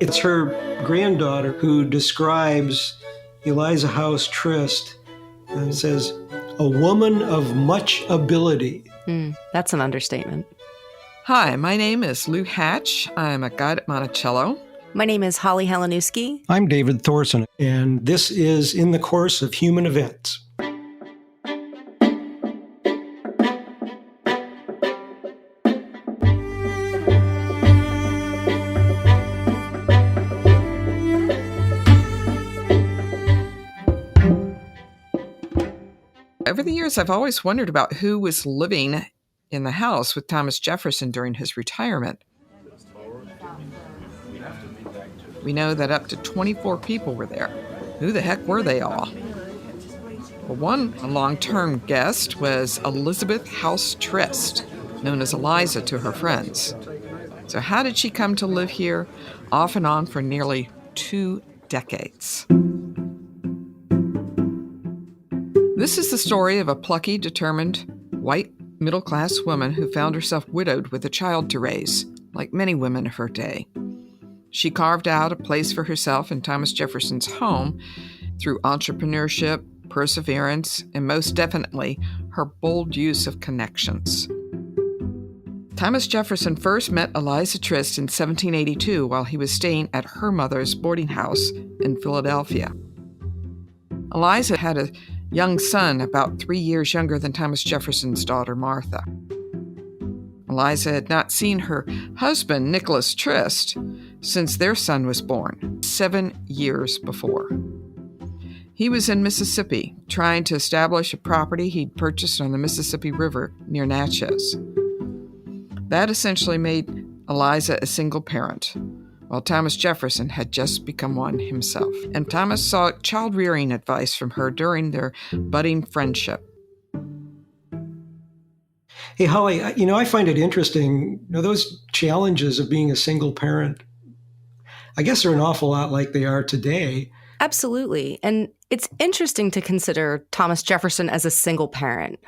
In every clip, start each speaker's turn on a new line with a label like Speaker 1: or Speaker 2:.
Speaker 1: It's her granddaughter who describes Eliza House Trist and says, a woman of much ability.
Speaker 2: That's an understatement.
Speaker 3: Hi, my name is Lou Hatch. I'm a guide at Monticello.
Speaker 2: My name is Holly Helenewski.
Speaker 1: I'm David Thorson, and this is In the Course of Human Events.
Speaker 3: Over the years, I've always wondered about who was living in the house with Thomas Jefferson during his retirement. We know that up to 24 people were there. Who the heck were they all? Well, one long-term guest was Elizabeth House Trist, known as Eliza to her friends. So how did she come to live here off and on for nearly 2 decades? This is the story of a plucky, determined, white, middle-class woman who found herself widowed with a child to raise, like many women of her day. She carved out a place for herself in Thomas Jefferson's home through entrepreneurship, perseverance, and most definitely, her bold use of connections. Thomas Jefferson first met Eliza Trist in 1782 while he was staying at her mother's boarding house in Philadelphia. Eliza had a young son about 3 years younger than Thomas Jefferson's daughter, Martha. Eliza had not seen her husband, Nicholas Trist, since their son was born 7 years before. He was in Mississippi, trying to establish a property he'd purchased on the Mississippi River near Natchez. That essentially made Eliza a single parent, while Thomas Jefferson had just become one himself. And Thomas sought child-rearing advice from her during their budding friendship.
Speaker 1: Hey, Holly, I find it interesting, those challenges of being a single parent, I guess they're an awful lot like they are today.
Speaker 2: Absolutely. And it's interesting to consider Thomas Jefferson as a single parent,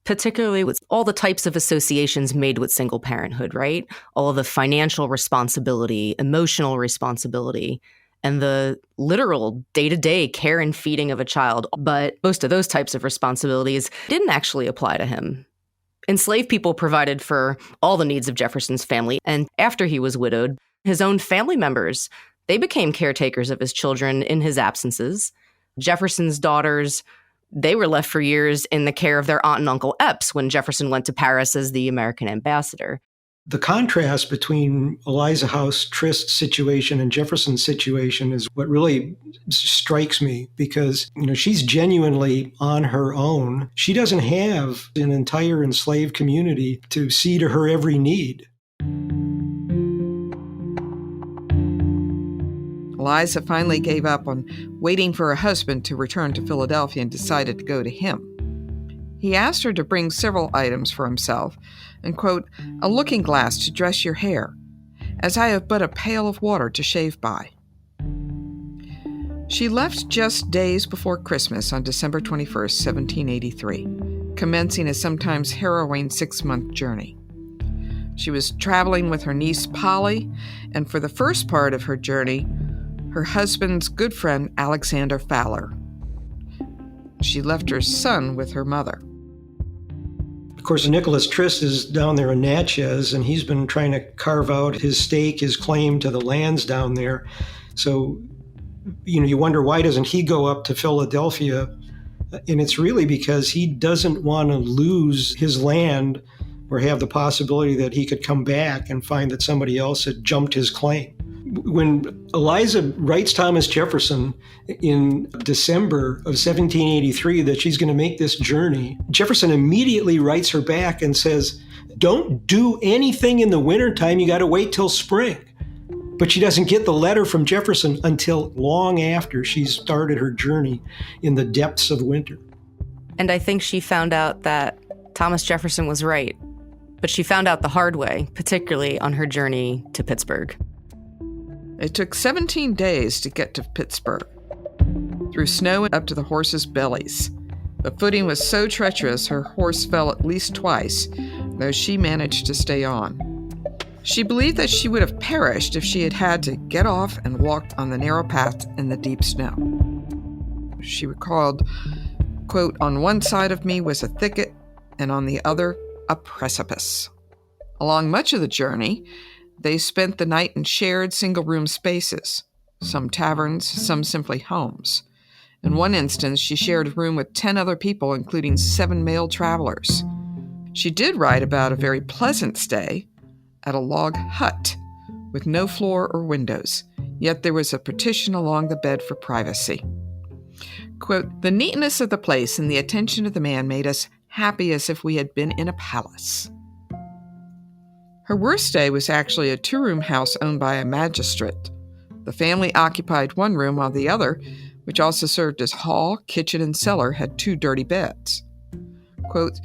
Speaker 2: particularly with all the types of associations made with single parenthood, right? All of the financial responsibility, emotional responsibility, and the literal day-to-day care and feeding of a child. But most of those types of responsibilities didn't actually apply to him. Enslaved people provided for all the needs of Jefferson's family, and after he was widowed, his own family members, they became caretakers of his children in his absences. Jefferson's daughters, they were left for years in the care of their aunt and uncle Epps when Jefferson went to Paris as the American ambassador.
Speaker 1: The contrast between Eliza House Trist's situation and Jefferson's situation is what really strikes me because, she's genuinely on her own. She doesn't have an entire enslaved community to see to her every need.
Speaker 3: Eliza finally gave up on waiting for her husband to return to Philadelphia and decided to go to him. He asked her to bring several items for himself and, quote, a looking glass to dress your hair, as I have but a pail of water to shave by. She left just days before Christmas on December 21st, 1783, commencing a sometimes harrowing 6-month journey. She was traveling with her niece Polly, and for the first part of her journey, her husband's good friend Alexander Fowler. She left her son with her mother.
Speaker 1: Of course, Nicholas Trist is down there in Natchez, and he's been trying to carve out his stake, his claim to the lands down there. So, you wonder, why doesn't he go up to Philadelphia? And it's really because he doesn't want to lose his land or have the possibility that he could come back and find that somebody else had jumped his claim. When Eliza writes Thomas Jefferson in December of 1783 that she's going to make this journey, Jefferson immediately writes her back and says, don't do anything in the wintertime, you got to wait till spring. But she doesn't get the letter from Jefferson until long after she's started her journey in the depths of winter.
Speaker 2: And I think she found out that Thomas Jefferson was right, but she found out the hard way, particularly on her journey to Pittsburgh.
Speaker 3: It took 17 days to get to Pittsburgh, through snow up to the horses' bellies. The footing was so treacherous her horse fell at least twice, though she managed to stay on. She believed that she would have perished if she had had to get off and walked on the narrow path in the deep snow. She recalled, quote, "On one side of me was a thicket, and on the other, a precipice." Along much of the journey, they spent the night in shared single-room spaces, some taverns, some simply homes. In one instance, she shared a room with 10 other people, including 7 male travelers. She did write about a very pleasant stay at a log hut with no floor or windows, yet there was a partition along the bed for privacy. Quote, "The neatness of the place and the attention of the man made us happy as if we had been in a palace." Her worst stay was actually a 2-room house owned by a magistrate. The family occupied one room while the other, which also served as hall, kitchen, and cellar, had 2 dirty beds. Quote,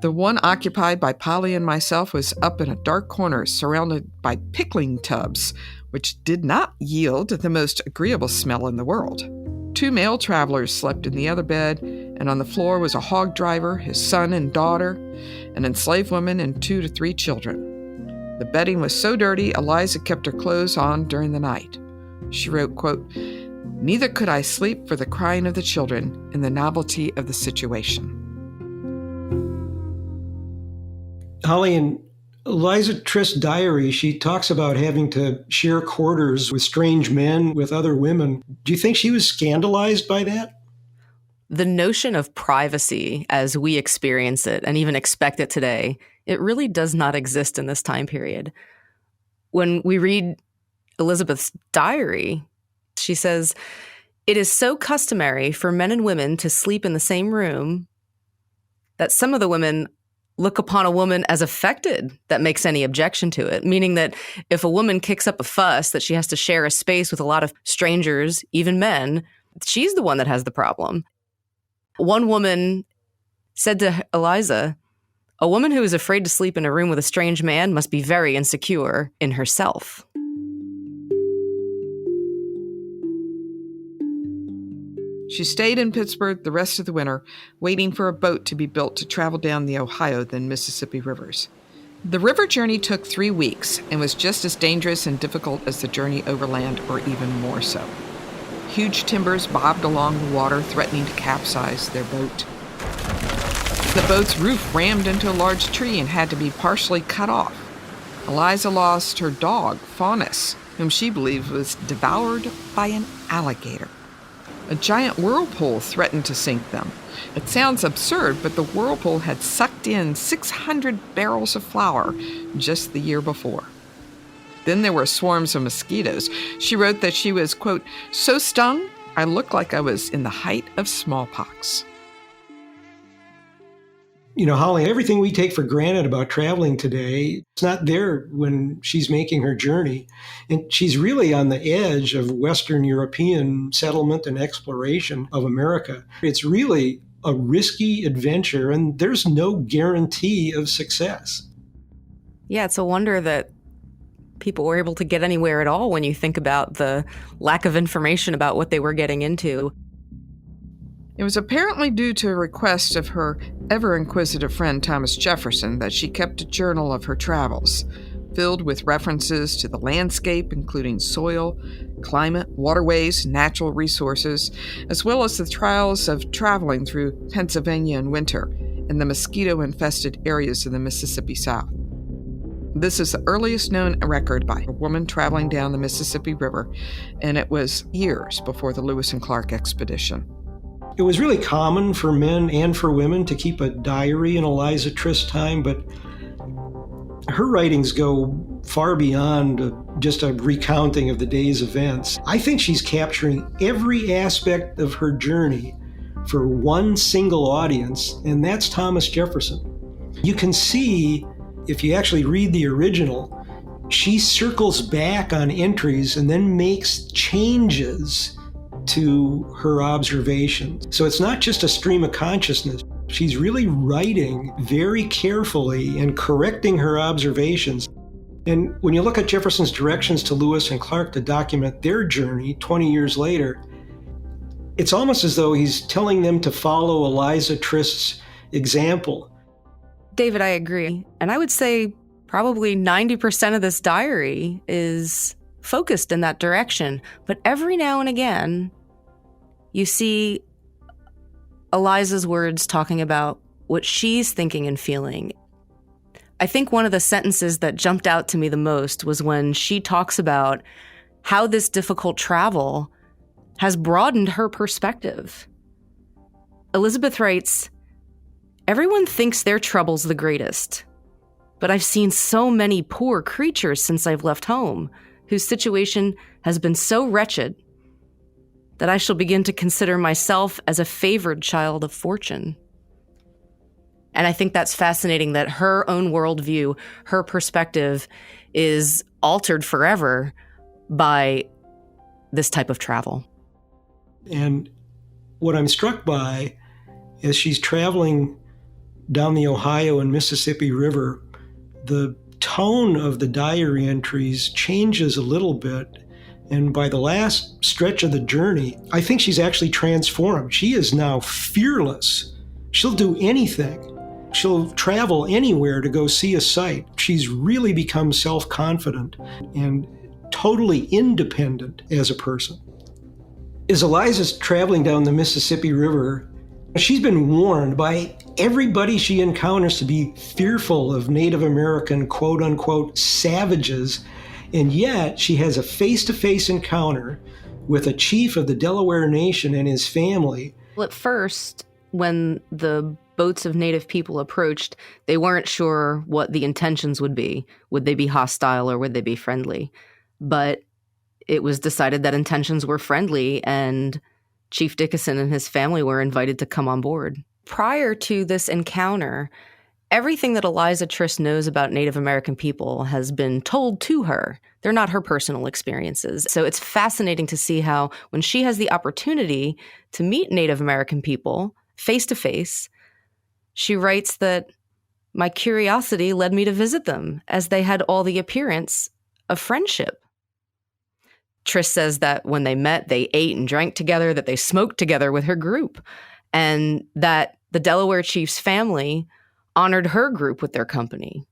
Speaker 3: "The one occupied by Polly and myself was up in a dark corner surrounded by pickling tubs, which did not yield the most agreeable smell in the world. 2 male travelers slept in the other bed, and on the floor was a hog driver, his son and daughter, an enslaved woman, and 2 to 3 children. The bedding was so dirty, Eliza kept her clothes on during the night." She wrote, quote, "Neither could I sleep for the crying of the children and the novelty of the situation."
Speaker 1: Holly, in Eliza Trist's diary, she talks about having to share quarters with strange men, with other women. Do you think she was scandalized by that?
Speaker 2: The notion of privacy as we experience it and even expect it today, it really does not exist in this time period. When we read Elizabeth's diary, she says, "It is so customary for men and women to sleep in the same room that some of the women look upon a woman as affected that makes any objection to it," meaning that if a woman kicks up a fuss that she has to share a space with a lot of strangers, even men, she's the one that has the problem. One woman said to Eliza, "A woman who is afraid to sleep in a room with a strange man must be very insecure in herself."
Speaker 3: She stayed in Pittsburgh the rest of the winter, waiting for a boat to be built to travel down the Ohio then Mississippi rivers. The river journey took 3 weeks and was just as dangerous and difficult as the journey overland, or even more so. Huge timbers bobbed along the water, threatening to capsize their boat. The boat's roof rammed into a large tree and had to be partially cut off. Eliza lost her dog, Faunus, whom she believed was devoured by an alligator. A giant whirlpool threatened to sink them. It sounds absurd, but the whirlpool had sucked in 600 barrels of flour just the year before. Then there were swarms of mosquitos. She wrote that she was, quote, "so stung, I looked like I was in the height of smallpox."
Speaker 1: You know, Holly, everything we take for granted about traveling today, it's not there when she's making her journey. And she's really on the edge of Western European settlement and exploration of America. It's really a risky adventure, and there's no guarantee of success.
Speaker 2: Yeah, it's a wonder that people were able to get anywhere at all when you think about the lack of information about what they were getting into.
Speaker 3: It was apparently due to a request of her ever-inquisitive friend Thomas Jefferson that she kept a journal of her travels, filled with references to the landscape, including soil, climate, waterways, natural resources, as well as the trials of traveling through Pennsylvania in winter and the mosquito-infested areas of the Mississippi South. This is the earliest known record by a woman traveling down the Mississippi River, and it was years before the Lewis and Clark expedition.
Speaker 1: It was really common for men and for women to keep a diary in Eliza Trist's time, but her writings go far beyond just a recounting of the day's events. I think she's capturing every aspect of her journey for one single audience, and that's Thomas Jefferson. You can see, if you actually read the original, she circles back on entries and then makes changes to her observations. So it's not just a stream of consciousness. She's really writing very carefully and correcting her observations. And when you look at Jefferson's directions to Lewis and Clark to document their journey 20 years later, it's almost as though he's telling them to follow Eliza Trist's example.
Speaker 2: David, I agree. And I would say Probably 90% of this diary is focused in that direction. But every now and again, you see Eliza's words talking about what she's thinking and feeling. I think one of the sentences that jumped out to me the most was when she talks about how this difficult travel has broadened her perspective. Elizabeth writes, "Everyone thinks their trouble's the greatest, but I've seen so many poor creatures since I've left home, whose situation has been so wretched that I shall begin to consider myself as a favored child of fortune." And I think that's fascinating that her own worldview, her perspective is altered forever by this type of travel.
Speaker 1: And what I'm struck by is she's traveling down the Ohio and Mississippi River. The tone of the diary entries changes a little bit. And by the last stretch of the journey, I think she's actually transformed. She is now fearless. She'll do anything. She'll travel anywhere to go see a sight. She's really become self-confident and totally independent as a person. As Eliza's traveling down the Mississippi River, she's been warned by everybody she encounters to be fearful of Native American quote-unquote savages, and yet she has a face-to-face encounter with a chief of the Delaware Nation and his family.
Speaker 2: Well, at first, when the boats of Native people approached, they weren't sure what the intentions would be. Would they be hostile or would they be friendly? But it was decided that intentions were friendly, and Chief Dickinson and his family were invited to come on board. Prior to this encounter, everything that Eliza Trist knows about Native American people has been told to her. They're not her personal experiences. So it's fascinating to see how when she has the opportunity to meet Native American people face to face, she writes that my curiosity led me to visit them, as they had all the appearance of friendship. Trist says that when they met, they ate and drank together, that they smoked together with her group, and that the Delaware chief's family honored her group with their company.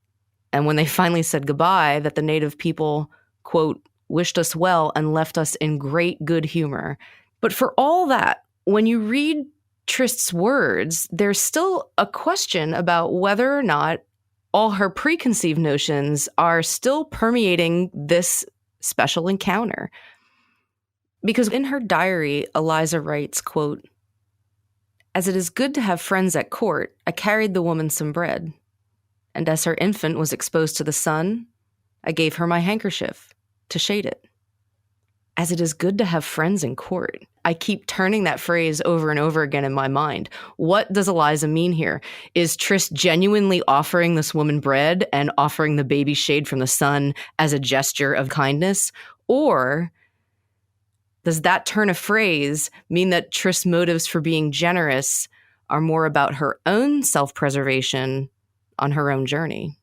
Speaker 2: And when they finally said goodbye, that the Native people, quote, wished us well and left us in great good humor. But for all that, when you read Trist's words, there's still a question about whether or not all her preconceived notions are still permeating this special encounter. Because in her diary, Eliza writes, quote, "As it is good to have friends at court, I carried the woman some bread. And as her infant was exposed to the sun, I gave her my handkerchief to shade it." As it is good to have friends in court. I keep turning that phrase over and over again in my mind. What does Eliza mean here? Is Trist genuinely offering this woman bread and offering the baby shade from the sun as a gesture of kindness? Or does that turn of phrase mean that Trist's motives for being generous are more about her own self-preservation on her own journey?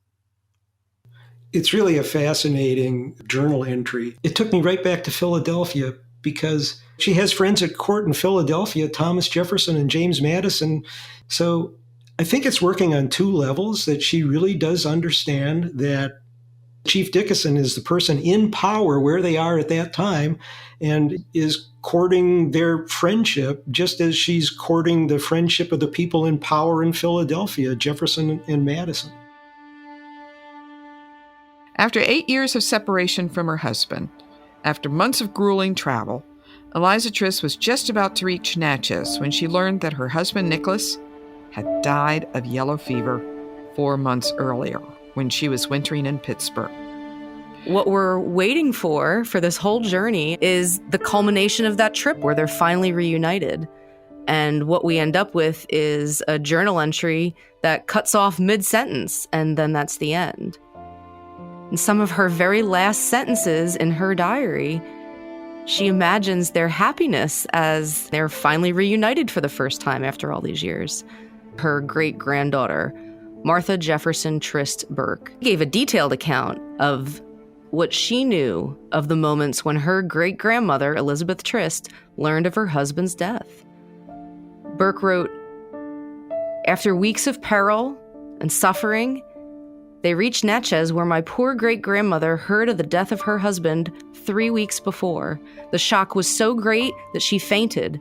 Speaker 1: It's really a fascinating journal entry. It took me right back to Philadelphia because she has friends at court in Philadelphia, Thomas Jefferson and James Madison. So I think it's working on two levels, that she really does understand that Chief Dickinson is the person in power where they are at that time and is courting their friendship just as she's courting the friendship of the people in power in Philadelphia, Jefferson and Madison.
Speaker 3: After 8 years of separation from her husband, after months of grueling travel, Eliza Trist was just about to reach Natchez when she learned that her husband, Nicholas, had died of yellow fever 4 months earlier when she was wintering in Pittsburgh.
Speaker 2: What we're waiting for this whole journey is the culmination of that trip where they're finally reunited. And what we end up with is a journal entry that cuts off mid-sentence, and then that's the end. In some of her very last sentences in her diary, she imagines their happiness as they're finally reunited for the first time after all these years. Her great-granddaughter, Martha Jefferson Trist Burke, gave a detailed account of what she knew of the moments when her great-grandmother, Elizabeth Trist, learned of her husband's death. Burke wrote, "After weeks of peril and suffering, They reached Natchez, where my poor great-grandmother heard of the death of her husband 3 weeks before. The shock was so great that she fainted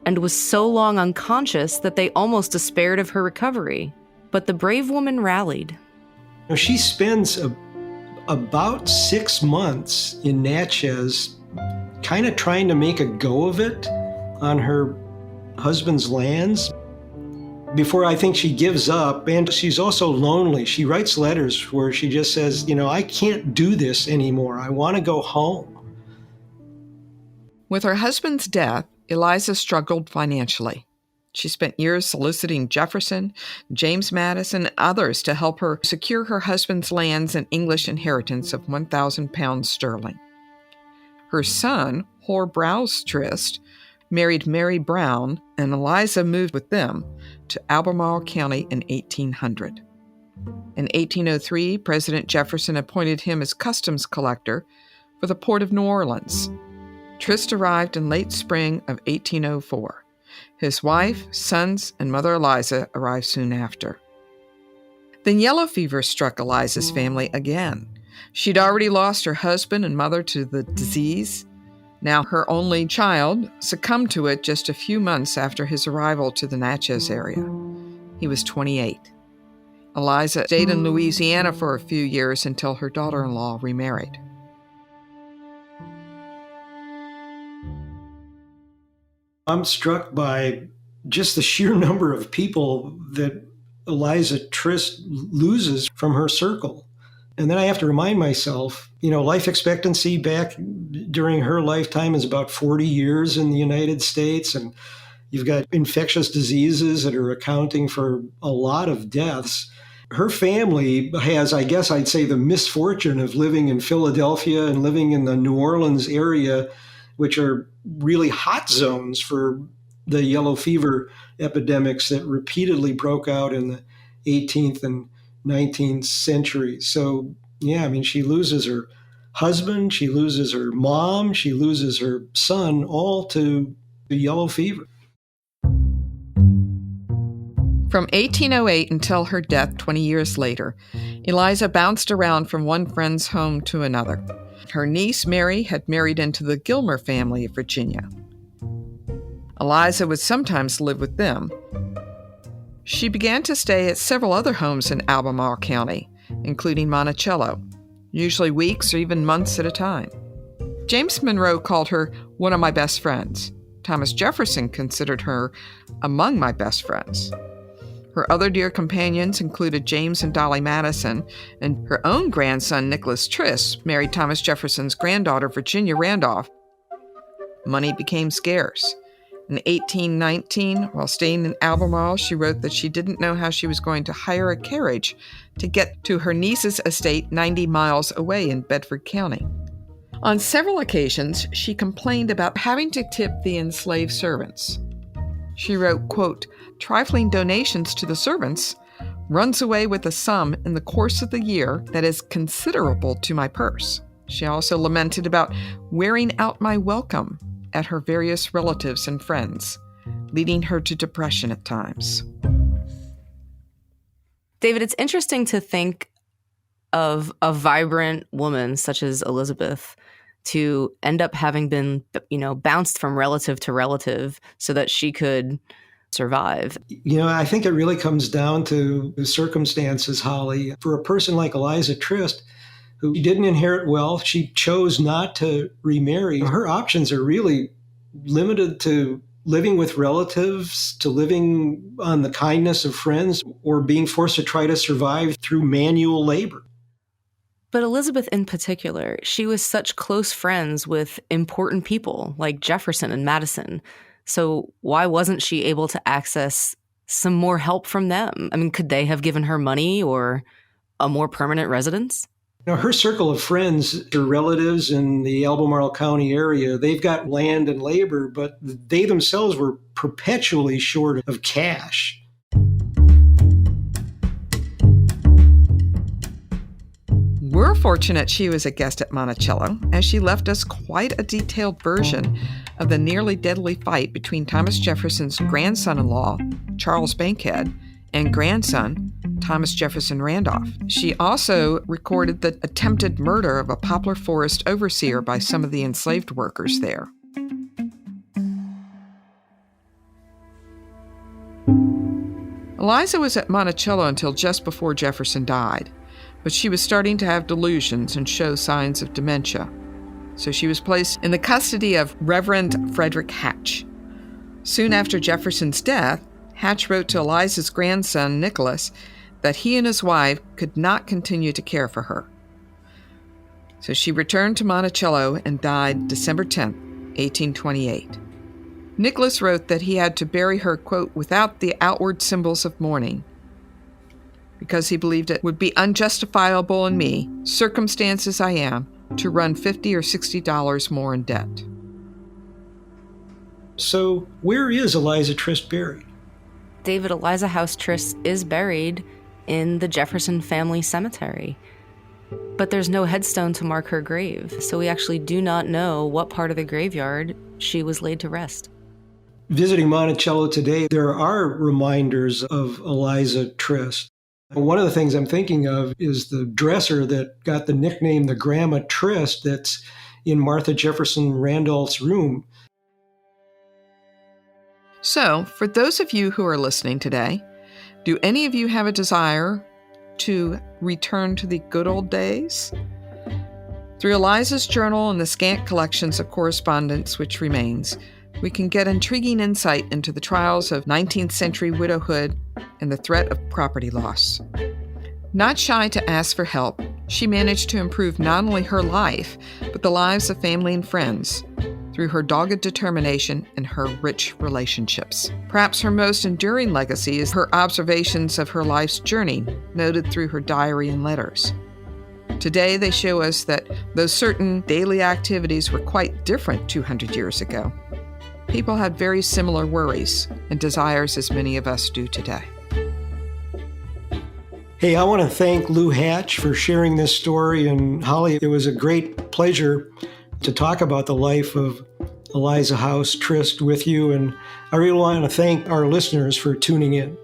Speaker 2: and was so long unconscious that they almost despaired of her recovery. But the brave woman rallied.
Speaker 1: Now, she spends about 6 months in Natchez kind of trying to make a go of it on her husband's lands before I think she gives up. And she's also lonely. She writes letters where she just says, I can't do this anymore. I want to go home.
Speaker 3: With her husband's death, Eliza struggled financially. She spent years soliciting Jefferson, James Madison, and others to help her secure her husband's lands and English inheritance of 1,000 pounds sterling. Her son, House Trist, married Mary Brown, and Eliza moved with them to Albemarle County in 1800. In 1803, President Jefferson appointed him as customs collector for the port of New Orleans. Trist arrived in late spring of 1804. His wife, sons, and mother Eliza arrived soon after. Then yellow fever struck Eliza's family again. She'd already lost her husband and mother to the disease. Now her only child succumbed to it just a few months after his arrival to the Natchez area. He was 28. Eliza stayed in Louisiana for a few years until her daughter-in-law remarried.
Speaker 1: I'm struck by just the sheer number of people that Eliza Trist loses from her circle. And then I have to remind myself, life expectancy back during her lifetime is about 40 years in the United States. And you've got infectious diseases that are accounting for a lot of deaths. Her family has, I guess I'd say, the misfortune of living in Philadelphia and living in the New Orleans area, which are really hot zones for the yellow fever epidemics that repeatedly broke out in the 18th and 19th century. So, she loses her husband, she loses her mom, she loses her son, all to the yellow fever.
Speaker 3: From 1808 until her death 20 years later, Eliza bounced around from one friend's home to another. Her niece, Mary, had married into the Gilmer family of Virginia. Eliza would sometimes live with them. She began to stay at several other homes in Albemarle County, including Monticello, usually weeks or even months at a time. James Monroe called her one of my best friends. Thomas Jefferson considered her among my best friends. Her other dear companions included James and Dolly Madison, and her own grandson, Nicholas Trist, married Thomas Jefferson's granddaughter, Virginia Randolph. Money became scarce. In 1819, while staying in Albemarle, she wrote that she didn't know how she was going to hire a carriage to get to her niece's estate 90 miles away in Bedford County. On several occasions, she complained about having to tip the enslaved servants. She wrote, quote, "Trifling donations to the servants runs away with a sum in the course of the year that is considerable to my purse." She also lamented about wearing out my welcome at her various relatives and friends, leading her to depression at times.
Speaker 2: David, it's interesting to think of a vibrant woman such as Elizabeth to end up having been, bounced from relative to relative so that she could survive.
Speaker 1: I think it really comes down to the circumstances, Holly. For a person like Eliza Trist, who didn't inherit wealth, she chose not to remarry. Her options are really limited to living with relatives, to living on the kindness of friends, or being forced to try to survive through manual labor.
Speaker 2: But Elizabeth in particular, she was such close friends with important people like Jefferson and Madison. So why wasn't she able to access some more help from them? I mean, could they have given her money or a more permanent residence?
Speaker 1: Her circle of friends, her relatives in the Albemarle County area, they've got land and labor, but they themselves were perpetually short of cash.
Speaker 3: We're fortunate she was a guest at Monticello, as she left us quite a detailed version of the nearly deadly fight between Thomas Jefferson's grandson-in-law, Charles Bankhead, and grandson, Thomas Jefferson Randolph. She also recorded the attempted murder of a poplar forest overseer by some of the enslaved workers there. Eliza was at Monticello until just before Jefferson died, but she was starting to have delusions and show signs of dementia. So she was placed in the custody of Reverend Frederick Hatch. Soon after Jefferson's death, Hatch wrote to Eliza's grandson, Nicholas, that he and his wife could not continue to care for her. So she returned to Monticello and died December 10, 1828. Nicholas wrote that he had to bury her, quote, without the outward symbols of mourning, because he believed it would be unjustifiable in me, circumstanced as I am, to run $50 or $60 more in debt.
Speaker 1: So where is Eliza Trist buried?
Speaker 2: David, Eliza House Trist is buried in the Jefferson family cemetery. But there's no headstone to mark her grave, so we actually do not know what part of the graveyard she was laid to rest.
Speaker 1: Visiting Monticello today, there are reminders of Eliza Trist. One of the things I'm thinking of is the dresser that got the nickname the Grandma Trist that's in Martha Jefferson Randolph's room.
Speaker 3: So, for those of you who are listening today, do any of you have a desire to return to the good old days? Through Eliza's journal and the scant collections of correspondence which remains, we can get intriguing insight into the trials of 19th century widowhood and the threat of property loss. Not shy to ask for help, she managed to improve not only her life, but the lives of family and friends through her dogged determination and her rich relationships. Perhaps her most enduring legacy is her observations of her life's journey, noted through her diary and letters. Today, they show us that though certain daily activities were quite different 200 years ago, people had very similar worries and desires as many of us do today.
Speaker 1: Hey, I want to thank Lou Hatch for sharing this story. And Holly, it was a great pleasure to talk about the life of Eliza House Trist with you. And I really want to thank our listeners for tuning in.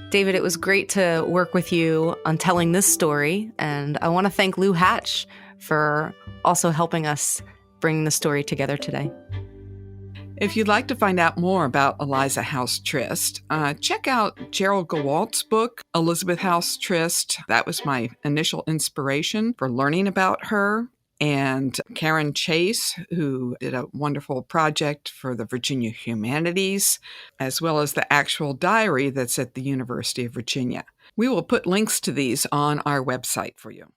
Speaker 2: David, it was great to work with you on telling this story. And I want to thank Lou Hatch for also helping us bring the story together today.
Speaker 3: If you'd like to find out more about Eliza House Trist, check out Gerald Gewalt's book, Elizabeth House Trist. That was my initial inspiration for learning about her. And Karen Chase, who did a wonderful project for the Virginia Humanities, as well as the actual diary that's at the University of Virginia. We will put links to these on our website for you.